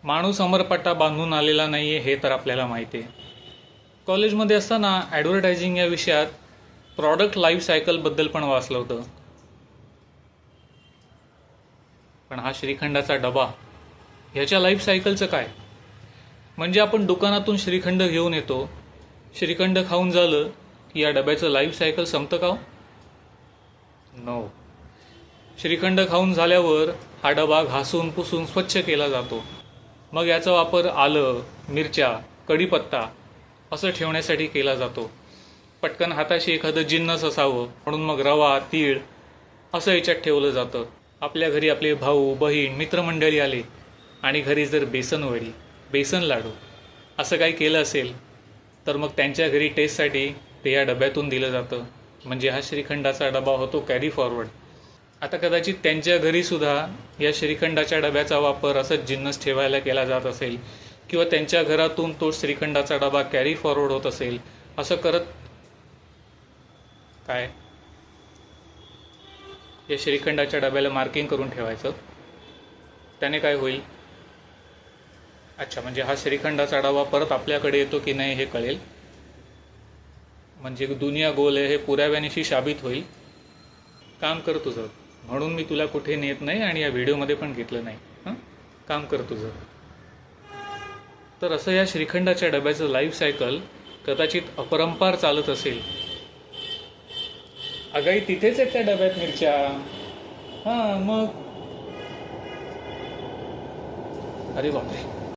माणूस अमरपट्टा बांधून आलेला नाही आहे हे तर आपल्याला माहिती आहे. कॉलेजमध्ये असताना ॲडव्हर्टायझिंग या विषयात प्रॉडक्ट लाईफ सायकलबद्दल पण वाचलं होतं. पण हा श्रीखंडाचा डबा ह्याच्या लाईफ सायकलचं काय? म्हणजे आपण दुकानातून श्रीखंड घेऊन येतो, श्रीखंड खाऊन झालं की या डब्याचं लाईफ सायकल संपतं का? नो. श्रीखंड खाऊन झाल्यावर हा डबा घासून पुसून स्वच्छ केला जातो. मग याचा वापर आलं, मिरच्या, कढीपत्ता असं ठेवण्यासाठी केला जातो. पटकन हाताशी एखादं जिन्नस असावं म्हणून मग रवा, तीळ असं याच्यात ठेवलं जातं. आपल्या घरी आपले भाऊ, बहीण, मित्रमंडळी आले आणि घरी जर बेसन वडी, बेसन लाडू असं काही केलं असेल तर मग त्यांच्या घरी टेस्टसाठी ते या डब्यातून दिलं जातं. म्हणजे हा श्रीखंडाचा डबा होतो कॅरी फॉरवर्ड. आता कदाचित त्यांच्या घरीसुद्धा या श्रीखंडाच्या डब्याचा वापर असंच जिन्नस ठेवायला केला जात असेल किंवा त्यांच्या घरातून तो श्रीखंडाचा डबा कॅरी फॉरवर्ड होत असेल. असं करत काय या श्रीखंडाच्या डब्याला मार्किंग करून ठेवायचं. त्याने काय होईल? अच्छा, म्हणजे हा श्रीखंडाचा डबा परत आपल्याकडे येतो की नाही हे कळेल. म्हणजे दुनिया गोल आहे हे पुराव्यानिशी साबित होईल. काम कर तुझं, म्हणून मी तुला कुठे नेत नाही आणि या व्हिडिओमध्ये पण घेतलं नाही. हां, काम कर तुझं. तर असं या श्रीखंडाच्या डब्याचं लाईफ सायकल कदाचित अपरंपार चालत असेल. अगाई तिथेच आहेत त्या डब्यात मिरच्या. हां, मग अरे बापरे.